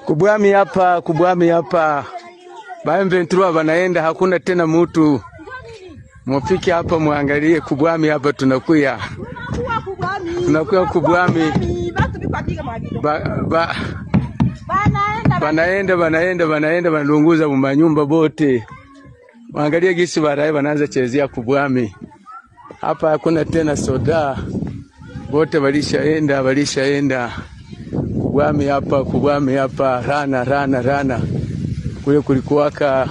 kubwami hapa M23 wanaenda, hakuna tena mtu. Mufike hapa muangalie kubwami hapa, tunakuya kubwami. Banaenda banalunguza mu manyumba bote. Muangalie gisi baraye banaanza chezea kubwami. Hapa hakuna tena soda. Bote walishaenda. Kubwami hapa rana. Kule kulikuwaka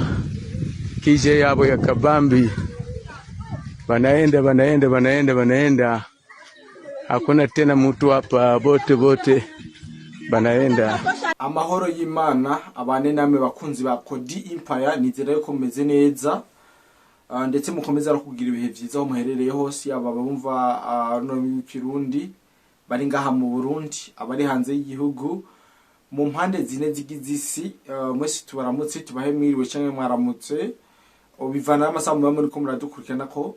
kije yabo ya kabambi. Banaenda. Hakuna tena mtu hapa, bote banaenda. Amahoro y'Imana abane namwe bakunzi ba Kodi Empire, nizera yuko mumeze neza ndetse mukomeza no kugira ibihe byiza aho muherereye hose, aba bumva no Kirundi bari ngaha mu Burundi, abari hanze y'igihugu mu mpande zine zigizisi, mwese tubaramutse, tubahe mwiriwe cyangwa mwaramutse, bivana n'amasaha muri ko muradukurikirana ko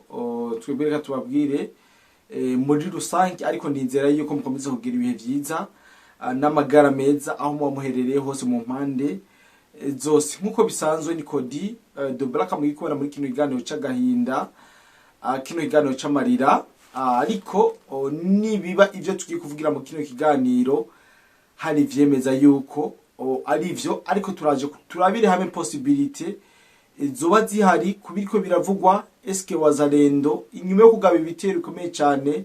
twebwereka tubabwire muri rusange, ariko nizera yuko mukomeza kugira ibihe byiza n'amagara meza aho muherereye hose mu mpande zose. Nkuko bisanzwe ni Kodi de Black mugikora muri kino kiganiro c'agahinda, kino kiganiro c'amarira, ariko nibiba ivyo tugiye kuvugira mu kino kiganiro hari vyemeza yuko ari ivyo, ariko turaje turabire hamwe possibility zoba zihari kubiriko biravugwa. Eske wazalendo inyuma yo kugaba ibitero bikomeye cyane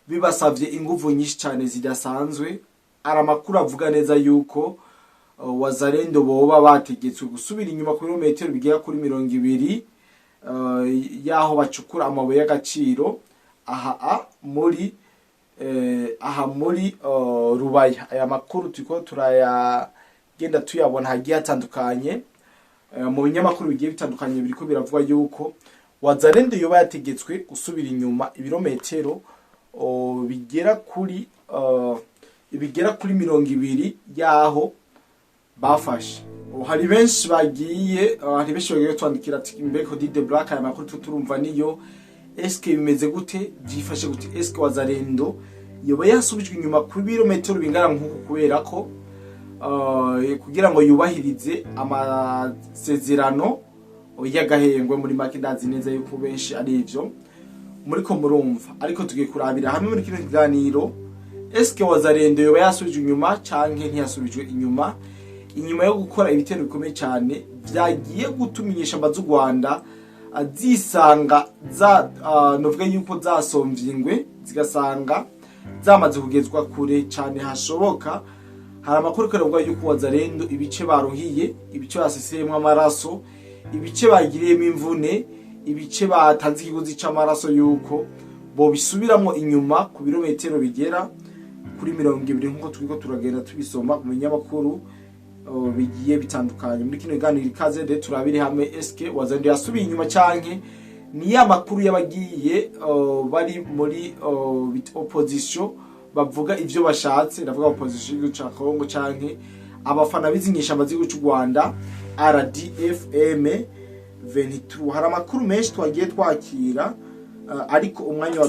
bibasavye inguvu nyinshi cyane zidasanzwe, aramakuru avuga neza yuko wazalendo boba bategetswe gusubira inyuma ku birometero bigera kuri 200 yaho bacukura amabuye y'agaciro aha muri Rubaya. Aya makuru tuko turayagenda tuyabona hagiye hatandukanye mu binyamakuru bigiye bitandukanye, biriko biravuga yuko wazalendo yoba yategetswe gusubira inyuma ibirometero bigera kuri 200 yaho bafashe. Hari benshi bagiye twandikira ati mbe Kodi de Black aya makuru turumva niyo, eske bimeze gute, byifashe gute? Eske wazalendo yoba yasubijwe inyuma ku birometero bingana nk'uko, kubera ko kugira ngo yubahirize amasezerano y'agahengwe muri make. Ndazi neza yuko benshi ari ivyo muri ko murumva, ariko tugiye kurabira hamwe muri kino kiganiro, eske wazalendo yoba yasubijwe inyuma canke ntiyasubijwe inyuma yo gukora ibitero bikomeye cyane byagiye gutuminyesha ambazu Rwanda zisanga novuga yuko zasomvyingwe zigasanga zamaze kugezwa kure cyane hashoboka. Hari amakuru karavuga yuko wazalendo ibice baruhiye, ibice baseseyemo amaraso, ibice bagiriyemo imvune, ibice batanze ikiguzi c'amaraso yuko bo bisubiramo inyuma ku birometero bigera kuri 200 nkuko twiko turagenda tubisoma mu binyamakuru bigiye bitandukanye. Muri kino kiganiro ikaze de turabire hamwe, eske wazalendo yasubiye inyuma canke ni ya makuru yabagiye bari muri opposition bavuga ivyo bashatse, ndavuga opposition y'u Kongo canke abafana bizinyisha amazigo cy'u Rwanda RDFM 23. Hari amakuru menshi twagiye twakira, ariko umwanya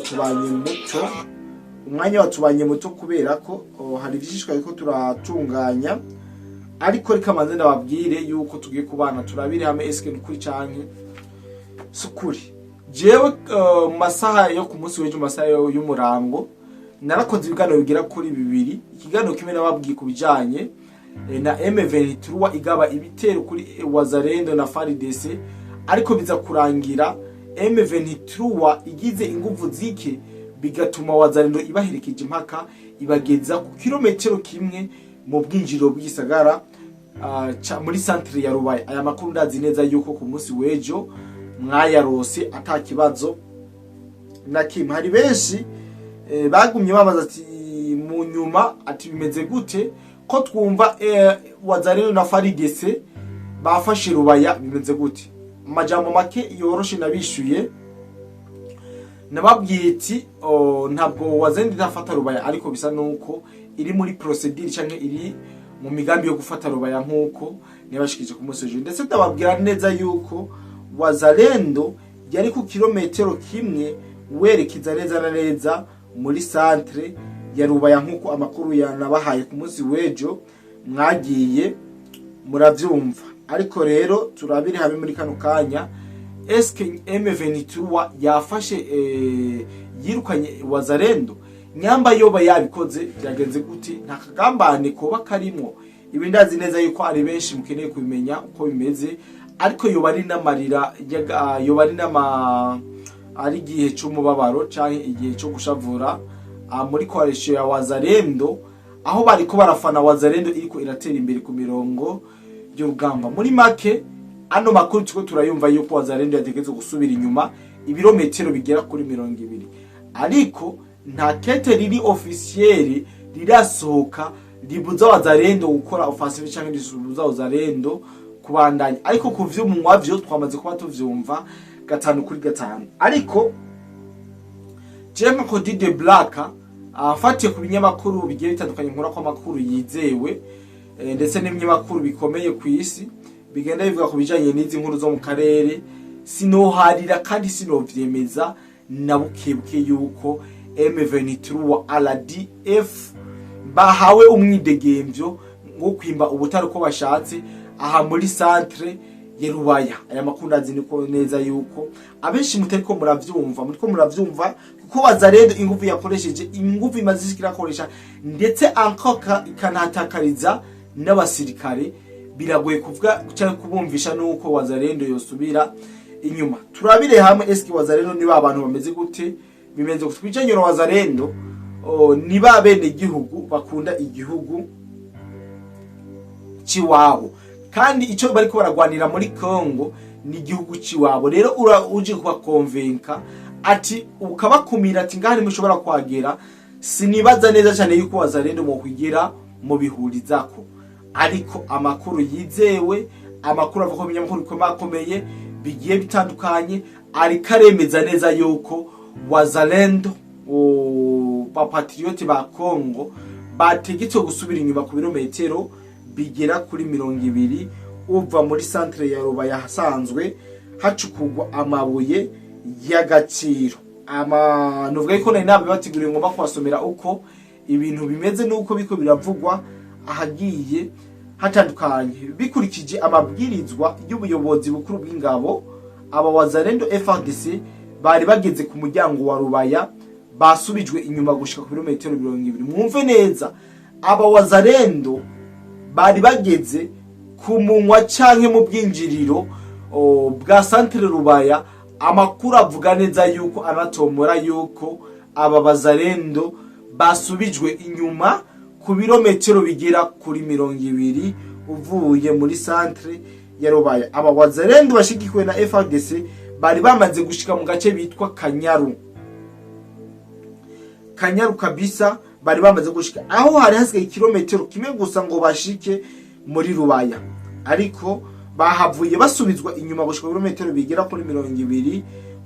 watubanye muto kubera ko hari vyishishwa yuko turatunganya, ariko reka manze ndababwire yuko tugiye kubana turabire hamwe eske n'ukuri canke sukuri. Jewe mu masaha yo ku munsi w'ejo, masaha y'umurango, narakoze ibiganiro bigera kuri 2. Ikiganiro kimwe nababwiye kubijanye na M23 igaba ibitero kuri wazalendo na FARDC, ariko biza kurangira M23 igize inguvu zike bigatuma wazalendo ibaherekeje impaka ibageza ku kilometero kimwe mu bwinjiro bw'isagara muri centre ya Rubaya. Aya makuru ndazi neza yuko ku munsi w'ejo mwayarose atakibazo na kimwe. Hari benshi bagumye babaza ati mu nyuma ati bimeze gute ko twumva wazalendo na FARDC bafashe Rubaya, bimeze gute? Amajambo make yoroshe nabishuye, nababwiye ati ntabwo wazalendo idafata Rubaya, ariko bisa nuko iri muri procedure canke iri mu migambi yo gufata Rubaya nkuko nibashikije ku munsi w'ejo. Ndetse ndababwira neza yuko wazalendo yari ku kilometero kimwe werekeza neza na neza muri centre ya Rubaya nkuko amakuru yanabahaye ku munsi w'ejo. mwagiye muravyumva. Ariko rero turabire hamwe muri kano kanya, eske M23 yafashe yirukanye Wazalendo? Nyamba yoba yabikoze byagenze gute? Nta kagambane koba karimo. Ibi ndazi neza yuko ari benshi mukeneye kubimenya uko bimeze, ariko yoba ari n'amarira, yoba ari ari igihe cy'umubabaro canke igihe cyo gushavura muri coalition ya Wazalendo, aho bariko barafana Wazalendo iriko iratera imbere ku mirongo y'urugamba. Muri make ano makuru tuko turayumva yuko Wazalendo yategetse gusubira inyuma ibirometero bigera kuri 200, ariko nta kete riri officiel rirasohoka ribuza Wazalendo gukora offensive canke ribuza Wazalendo kubandanya. Ariko kuvyumwa vyo twamaze kuba tuvyumva 5 kuri 5. Ariko Jema Cody the Black afatiye ku binyamakuru bigiye bitandukanye nkora ko amakuru yizewe ndetse n'ibinyamakuru bikomeye ku isi bigenda bivuga ku bijanye n'izi nkuru zo mu karere, sinoharira kandi sinovyemeza na bukebuke yuko M23 RDF bahawe umwidegemvyo ngo kwimba ubutari ko bashatse aha muri centre ya Rubaya. Aya makuru azi niko neza yuko abenshi mutariko muravyumva kuko Wazalendo ingufu yakoresheje, ingufu imazishikira koresha ndetse ankoka ikanatakariza n'abasirikare. Biragoye kuvuga cyane kubumvisha nuko Wazalendo yosubira inyuma. Turabire hamwe eski Wazalendo niba abantu bameze gute, bimenze kutwijanye no Wazalendo niba bene igihugu bakunda igihugu ciwabo, kandi ico bariko baragwanira muri Congo ni igihugu ciwabo. Rero uje kuba convinka ati ukabakumira ati ngani mushobora kwagera, sinibaza neza cyane yuko Wazalendo mu kwigira mu bihurizako. Ariko amakuru yizewe, amakuru avuga ko binyamakuru bikomeye bigiye bitandukanye, ari karemeza neza yuko Wazalendo ba patriote ba Congo bategetse gusubira inyuma ku birometero bigera kuri 200 uva muri centre ya Rubaya hasanzwe hacukugwa amabuye y'agaciro. Nuvuga ko nari nabibatiguriye ngomba kwasomera uko ibintu bimeze nuko biko biravugwa ahagiye hatandukanye bikurikije amabwirizwa y'ubuyobozi bukuru bw'ingabo. Aba Wazalendo FARDC bari bageze ku muryango wa Rubaya, basubijwe inyuma gushika ku birometero 200. Mwumve neza, aba Wazalendo bari bageze ku munwa canke mu bwinjiriro bwa centre Rubaya. Amakuru avuga neza yuko anatomora yuko aba Wazalendo basubijwe inyuma ku birometero bigera kuri 200 uvuye muri centre ya Rubaya. Aba Wazalendo bashigikiwe na FARDC bari bamaze gushika mu gace bitwa Kanyaru kabisa, bari bamaze gushika aho hari hasigaye kilometero kimwe gusa ngo bashike muri Rubaya. Ariko bahavuye basubizwa inyuma gushika kilometero bigera kuri 200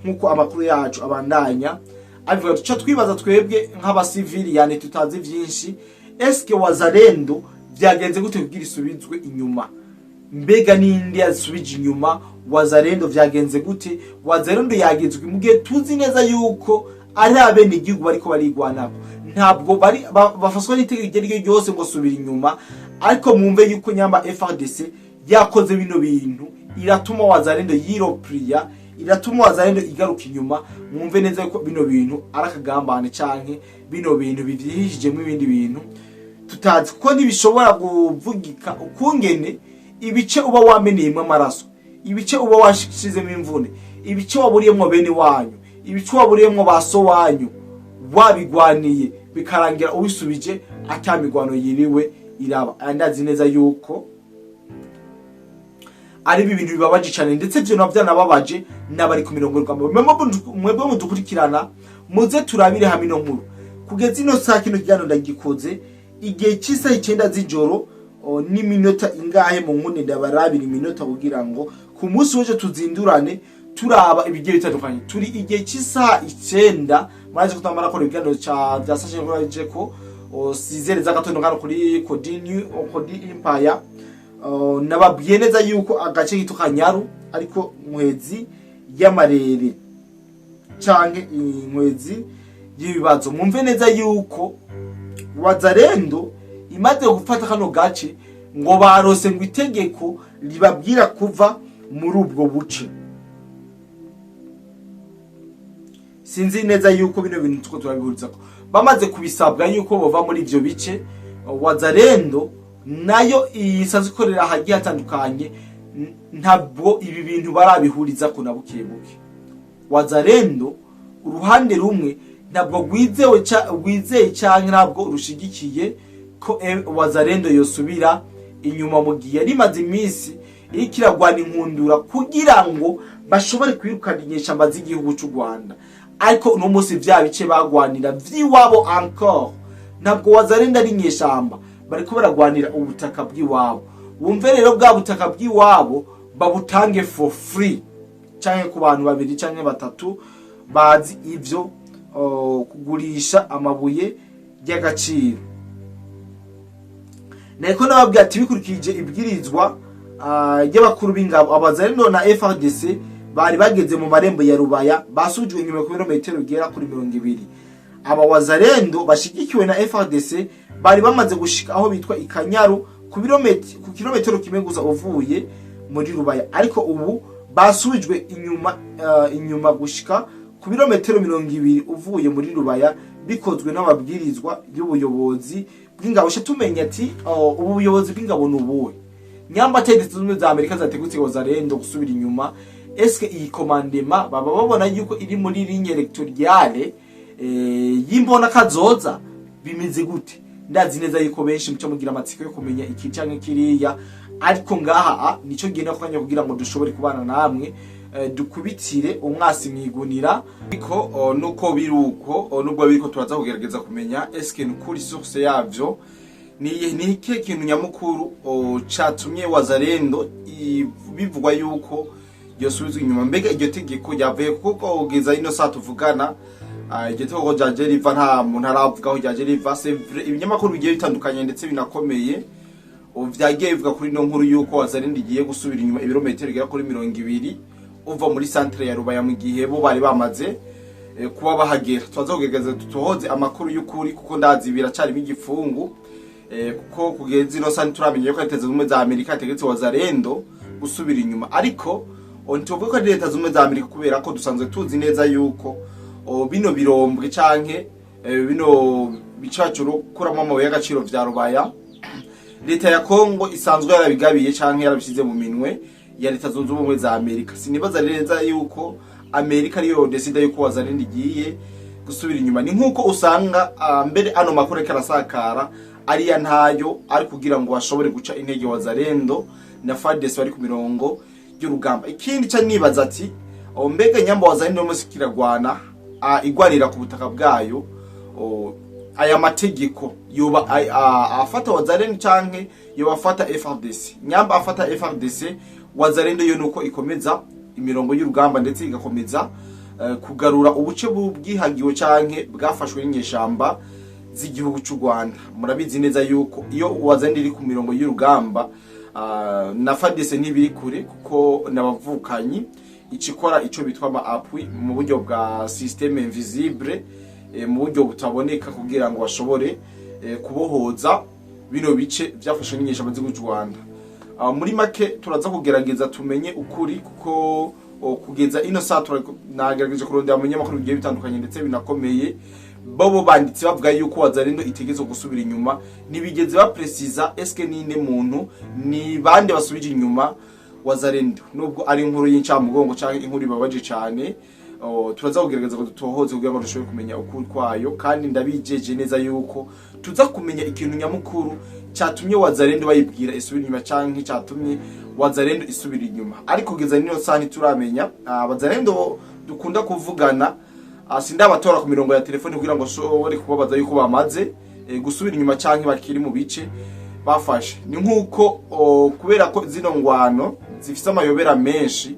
nkuko amakuru yacu abandanya avuga. Tuca twibaza twebwe nk'abasivili yani tutazi vyinshi, eske Wazalendo byagenze gute kugira isubizwe inyuma? Mbega nindi yasubije inyuma Wazalendo byagenze gute? Wazalendo yagizwe mu gihe tuzi neza yuko ari abene igihugu bariko barigwanako, ntabwo bari bafaswa n'itegeko ryo ryose ngo subira inyuma. Ariko mwumve yuko nyamba FARDC yakoze bino bintu, iratuma Wazalendo yiropriya, iratuma Wazalendo igaruka inyuma. Mwumve neza yuko bino bintu arakagambane canke bino bintu bivyihishije mu ibindi bintu tutazi, kuko ntibishobora kuvugika ukungene ibice uba wameneyemo amaraso, ibice uba washizemo imvune, ibice waburiyemo bene wanyu, ibice waburiyemo baso wanyu, wabigwaniye bikarangira ubisubije atamigwano yiriwe iraba. Andazi neza yuko ari ibintu bibabaje cyane, ndetse byo nababaje nabari ku mirongo y'urugamba. Mwebwe mudukurikirana muze turabire hamwe no nkuru kugeza ino saa kino kijyano ndagikoze igihe cy'isa 9 z'ijoro n'iminota ingahe mu nkuni ndabarabira iminota kugira ngo ku munsi w'ejo tuzindurane turaba ibigiye bitandukanye. Turi igihe cy'isa 9 mwaje kutamara ko ibiganiro bya sashe nkuraje ko sizereza gatondo ngano kuri Cody Empire. Nababwiye neza yuko agace gito Kanyaru ariko Nkwezi y'amarere canke Nkwezi y'ibibazo. Mwumve neza yuko Wazalendo imaze gufata kano gace ngo barose ngo itegeko ribabwira kuva muri ubwo buce. Sinzi neza yuko bino bintu tuko turabihuriza ko bamaze kubisabwa yuko bova muri ivyo bice. Wazalendo nayo isanzwe ikorera hagiye hatandukanye, ntabwo ibi bintu barabihuriza ko na bukebuke. Wazalendo uruhande rumwe ntabwo rwizeye cyane, ntabwo rushigikiye ko Wazalendo yosubira inyuma mu gihe rimaze iminsi irikiragwana inkundura kugira ngo bashobore kwirukana inyeshamba z'igihugu cy'u Rwanda. Ariko uno munsi vya bice bagwanira vyiwabo encore, ntabwo Wazalendo ari inyeshamba, bariko baragwanira ubutaka bw'iwabo. Wumve rero bwa butaka bw'iwabo babutange for free, canke ku bantu babiri canke batatu bazi ivyo kugurisha amabuye y'agaciro. Nako nababwiye ati bikurikije ibwirizwa y'abakuru b'ingabo, Abazalendo na FARDC bari bageze mu marembo ya Rubaya, basujwe inyuma ku birometero bigera kuri 200. Aba Wazalendo bashigikiwe na FARDC bari bamaze gushika aho bitwa Ikanyaru ku kilometero kimwe gusa uvuye muri Rubaya, ariko ubu basujwe inyuma gushika ku birometero 200 uvuye muri Rubaya, bikozwe n'amabwirizwa y'ubuyobozi bw'ingabo. Tumenya ati ubu buyobozi bw'ingabo n'ubuwe nyamba Leta Zunze za Amerika zategutse Wazalendo gusubira inyuma. Eske iyi commandement baba babona yuko iri muri ligne electorale yimbona kazoza bimeze gute? Ndazi neza yuko benshi mucyo mugira amatsiko yo kumenya iki canke kiriya, ariko ngaha nico genda kwanya kugira ngo dushobore kubana namwe, dukubitire umwasi mwigunira. Ariko nuko biruko nubwo biriko turaza kugerageza kumenya eske n'ukuri source yavyo ni iki kintu nyamukuru catumye Wazalendo bivugwa yuko yosubizwe inyuma. Mbega iryo tegeko ryavuye kuko ugeza ino saa tuvugana, iryo tegeko ryaje riva nta muntu aravugaho ryaje riva. Ibinyamakuru bigiye bitandukanye ndetse binakomeye vyagiye bivuga kuri no nkuru yuko Wazalendo igiye gusubira inyuma ibirometero bigera kuri 200 uva muri centre ya Rubaya, mu gihe bo bari bamaze kuba bahagera. Twaza kugerageza tutohoze amakuru y'ukuri kuko ndazi biracari igifungu, kuko kugeza ino saa turamenye ko Leta Zunze za Amerika yategetse Wazalendo gusubira inyuma. Ariko ontuvuga ko Leta Zunze za Amerika kubera ko dusanzwe tuzi neza yuko bino birombwe canke bino bicacuro kuramo amabuye y'agaciro vya Rubaya, Leta ya Kongo isanzwe yarabigabiye canke yarabishize mu minwe ya Leta Zunze Ubumwe za Amerika. Sinibaza neza yuko Amerika ariyo decide yuko Wazalendo igiye gusubira inyuma. Ni nkuko usanga mbere ano makuru karasakara ari ya ntayo, ari kugira ngo bashobore guca intege Wazalendo na FARDC bari ku mirongo y'urugamba. Ikindi ca nibaza ati mbega nyamba Wazalendo musikiragwana igwanira ku butaka bwayo, aya mategeko yoba afata Wazalendo canke yoba afata FARDC? Nyamba afata FARDC, Wazalendo yo nuko ikomeza imirongo y'urugamba ndetse igakomeza kugarura ubuce bw'ihagiwe canke bwafashwe n'inyeshamba z'igihugu cy'u Rwanda. Murabizi neza yuko iyo Wazalendo iri ku mirongo y'urugamba na FARDC ntibiri kure, kuko nabavukanyi ikikora ico bitwa ama appui mu buryo bwa système invisible, mu buryo butaboneka kugira ngo bashobore kubohoza bino bice byafashwe n'inyeshamba z'igihugu cy'u Rwanda. Muri make turaza kugerageza tumenye ukuri, kuko kugeza ino saa nagerageje kurondera abanyamakuru bigiye bitandukanye ndetse binakomeye. Bobo banditse bavuga yuko Wazalendo itegeze gusubira inyuma, nibigeze bapreciza eske ninde muntu ni bande basubije inyuma Wazalendo, nubwo ari inkuru y'incamugongo canke inkuru ibabaje cyane. Turaza kugerageza ko dutohoze kugira ngo dushobore kumenya ukuri kwayo, kandi ndabijeje neza yuko tuza kumenya ikintu nyamukuru cyatumye Wazalendo bayibwira isubira inyuma canke cyatumye Wazalendo isubira inyuma. Ariko kugeza niyo sani turamenya Wazalendo dukunda kuvugana, sindabatora ku mirongo ya telefone kugira ngo shobore kubabaza yuko bamaze gusubira inyuma canke bakiri mu bice bafashe. Ni nkuko kubera ko zino ngwano zifise amayobera menshi,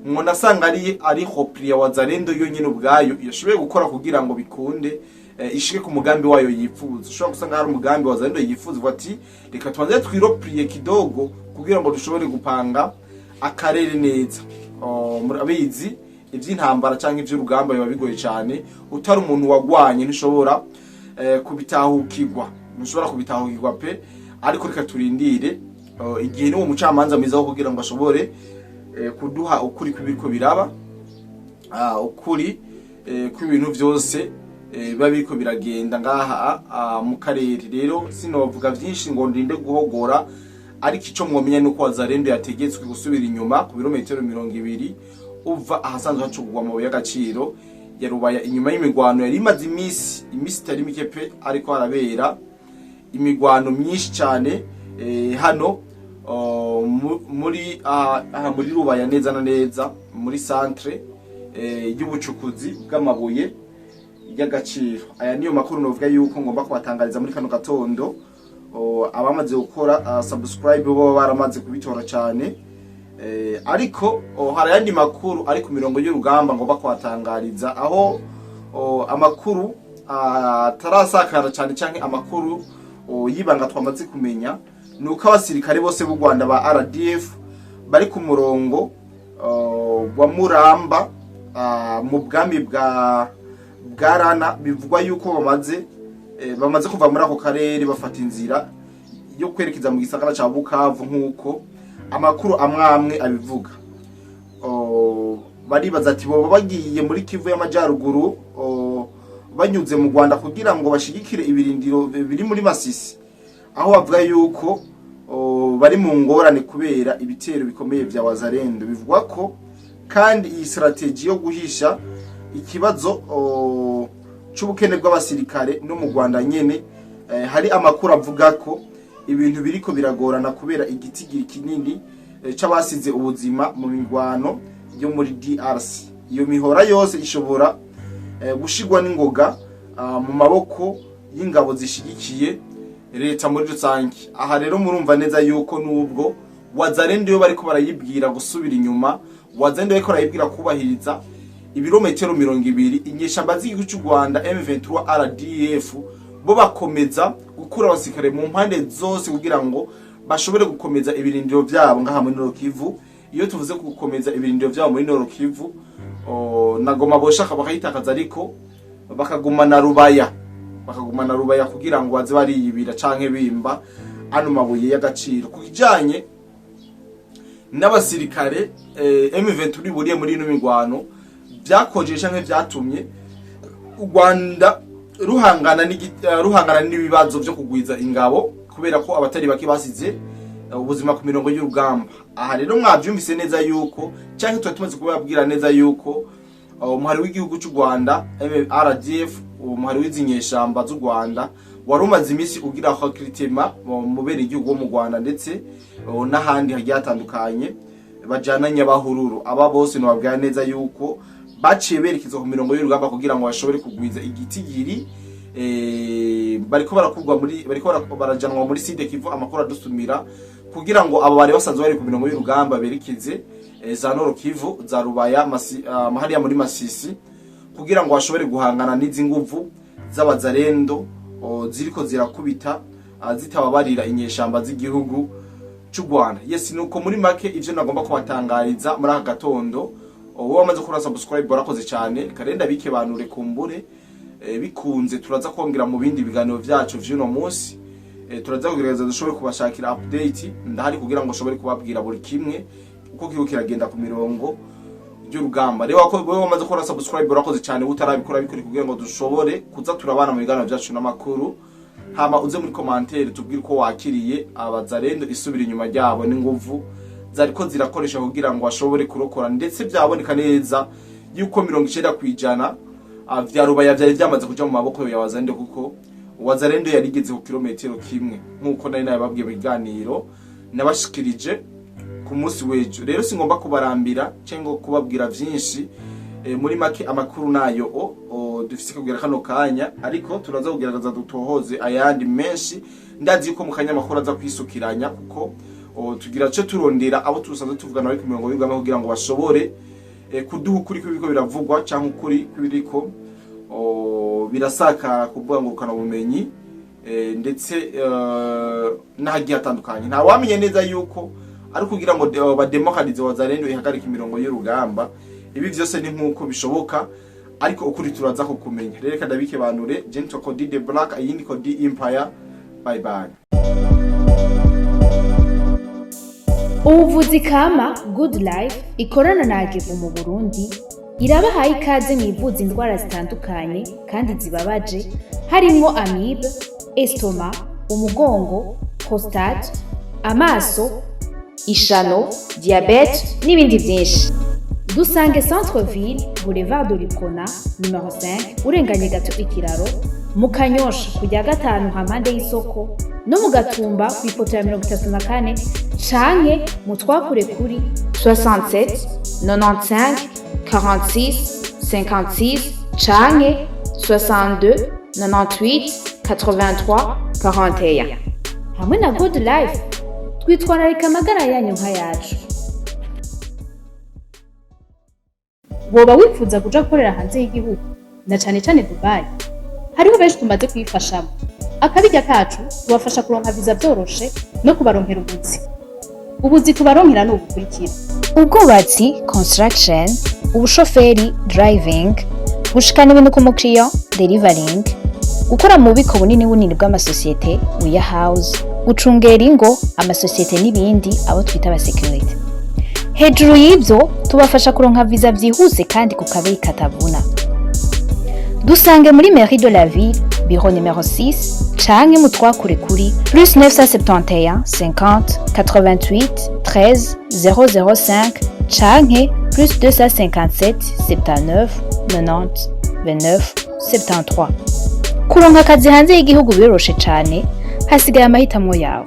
umuntu asanga ari hopri ya Wazalendo yonyine ubwayo yashoboye gukora kugira ngo bikunde ishike ku mugambi wayo yifuza. Ushobora gusanga hari umugambi Wazalendo yifuza ati reka twanze twiropriye kidogo kugira ngo dushobore gupanga akarere neza. Murabizi ivy'intambara canke ivy'urugamba biba bigoye cyane, utari umuntu wagwanye ntushobora kubitahukirwa pe. Ariko reka turindire igihe niwo mucamanza mwiza wo kugira ngo ashobore kuduha ukuri kw'ibiriko biraba, ukuri kw'ibintu byose biba biriko biragenda ngaha mu karere. Rero sinovuga byinshi ngo ndinde guhogora, ariko ico mwomenya nuko Wazalendo yategetswe gusubira inyuma ku birometero 200 uva ahasanzwe hacugwa mu y'agaciro ya Rubaya, inyuma y'imigwano yari imaze imisi itari mike pe, ariko harabera imigwano myinshi cyane hano muri Rubaya, neza na neza muri centre y'ubucukuzi bw'amabuye y'agaciro. Aya niyo makuru novuga yuko ngomba kubatangariza muri kano gatondo. Abamaze gukora subscribe bo baramaze kubitora cyane, ariko hari yandi makuru ari ku mirongo y'urugamba ngomba kubatangariza, aho amakuru atarasakara cyane cyane amakuru yibanga twamaze kumenya nuko abasirikare bose b'u Rwanda ba RDF bari ku murongo wa Muramba mu bwami bwa Rana, bivugwa yuko bamaze kuva muri ako karere bafata inzira yo kwerekeza mu gisagara ca Bukavu nkuko amakuru amwe abivuga. Baribaza ati bo bagiye muri Kivu y'Amajyaruguru banyuze mu Rwanda kugira ngo bashigikire ibirindiro biri muri Masisi, aho bavuga yuko bari mu ngorane kubera ibitero bikomeye vya Wazalendo. Bivugwa ko kandi iyi strategy yo guhisha ikibazo c'ubukene bw'abasirikare no mu Rwanda nyene, hari amakuru avuga ko ibintu biriko biragorana kubera igitigiri kinini c'abasize ubuzima mu migwano yo muri DRC. Iyo mihora yose ishobora gushigwa n'ingoga mu maboko y'ingabo zishigikiye leta muri rusange. Aha rero murumva neza yuko nubwo Wazalendo yo bariko barayibwira gusubira inyuma, Wazalendo bariko barayibwira kubahiriza ibirometero 200, inyeshamba z'igihugu cy'u Rwanda M23 RDF bo bakomeza gukura abasirikare mu mpande zose kugira ngo bashobore gukomeza ibirindiro byabo ngaha muri Nord Kivu. Iyo tuvuze gukomeza ibirindiro byabo muri Nord Kivu, nagoma boshaka bakayitakaza, ariko bakaguma na Rubaya kugira ngo baze bariyibira canke bimba ano mabuye y'agaciro. Kujanye n'abasirikare M23 buriye muri ino migwano byakojeje canke byatumye u Rwanda ruhangana n'ibibazo byo kugwiza ingabo, kubera ko abatari baki basize ubuzima ku mirongo y'urugamba. Aha rero mwavyumvise neza yuko canke tumaze kubabwira neza yuko umuhari w'igihugu cy'u Rwanda RDF, umuhari w'izinyeshamba z'u Rwanda warumaze imisi ugira ko kritima mu bene igihugu mu Rwanda ndetse n'ahandi hagiye hatandukanye bajana Nyabahururu. Aba bose nababwira neza yuko baciye berekeza ku mirongo y'urugamba kugira ngo bashobore kugwiza igitigiri, bariko barajanwa muri Sud Kivu. Amakuru adusumira kugira ngo abo bari basanzwe bari ku mirongo y'urugamba berekeze za Nord Kivu, za Rubaya, mahari ya muri Masisi, kugira ngo bashobore guhangana n'izi nguvu z'Abazalendo ziriko zirakubita zitababarira inyeshamba z'igihugu cy'u Rwanda. Yes, nuko muri make ivyo nagomba kubatangariza muri aka gatondo. Wowe wamaze kuri subscribe barakoze cyane, karenda bike banure kumbure bikunze turaza kongera mu bindi biganiro byacu vy'uno munsi. Turaza kugerageza dushobore kubashakira update ndahari kugira ngo shobore kubabwira buri kimwe uko kigo kiragenda ku mirongo y'urugamba. Rero wowe wamaze kuri subscribe barakoze cyane, utarabikora bikuri kugira ngo dushobore kuza turabana mu biganiro byacu n'amakuru. Hama uze muri commentaire tubwire ko wakiriye Abazalendo isubira inyuma ryabo n'inguvu zariko zirakoresha kugira ngo bashobore kurokora, ndetse byaboneka neza yuko 90% vya Rubaya byari byamaze kuja mu maboko ya Wazalendo, kuko Wazalendo yarigeze ku kilometero kimwe nkuko nari nababwiye mu biganiro nabashikirije ku munsi w'ejo. Rero singomba kubarambira cengo kubabwira vyinshi, muri make amakuru nayo dufise kugira kano kanya, ariko turaza kugerageza dutohoze ayandi menshi. Ndazi ko mu kanya makuru aza kwisukiranya, kuko tugira cyo turondera abo tusanzwe tuvugana bari ku mirongo y'urugamba kugira ngo bashobore kuduha ukuri kw'ibiko biravugwa cyangwa ukuri kw'ibiriko birasaka kuvuga ngo kana bumenyi, ndetse n'ahagiye atandukanye. Nta wamenye neza yuko ari kugira ngo bademokarize Wazalendo ihagarika imirongo y'urugamba. Ibi byose ni nkuko bishoboka, ariko ukuri turaza kukumenya. Rero kada bike banure Gentle Cody the Black, ayindi Cody Empire. Bye bye. ubuvuzi kama Good Life ikorana na Agevo mu Burundi irabahaye ikaze mwivuza indwara zitandukanye kandi zibabaje harimo amibe, estoma, umugongo, prostate, amaso, ishano, diabete n'ibindi byinshi. Dusange Centre Ville, Boulevard de l'Icona, numero 5, urenganye gato ikiraro, mu Kanyosha kujya gatanu hampande y'isoko, no mu Gatumba ku ipoto ya 34 canke mu twakure kuri 67 95 46 56 canke 62 98 83 41. Hamwe na Good Life twitwararika amagara yanyu nka yacu. Woba wifuza kuja gukorera hanze y'igihugu na cane cane Dubai? Hariho benshi tumaze kwifashamo. Akabijya kacu tubafasha kuronka visa byoroshe no kubaronkera ubuzi tubaronkera n'ubukurikira: ubwubatsi construction, ubushoferi driving, gushikana ibintu ku mukiriya delivering, gukora mu bubiko bunini bw'amasosiyete warehouse, gucungera ingo amasosiyete n'ibindi abo twita aba security. Hejuru y'ibyo tubafasha kuronka visa byihuse kandi ku kabiri katavuna. Dusange muri Mairie de la Ville, bureau numéro 6, canke mu twakure kuri plus 971 50 88 13 005 canke plus 257 79 90 29 73. Kuronka akazi hanze y'igihugu biroroshe cane, hasigaye amahitamo yawe.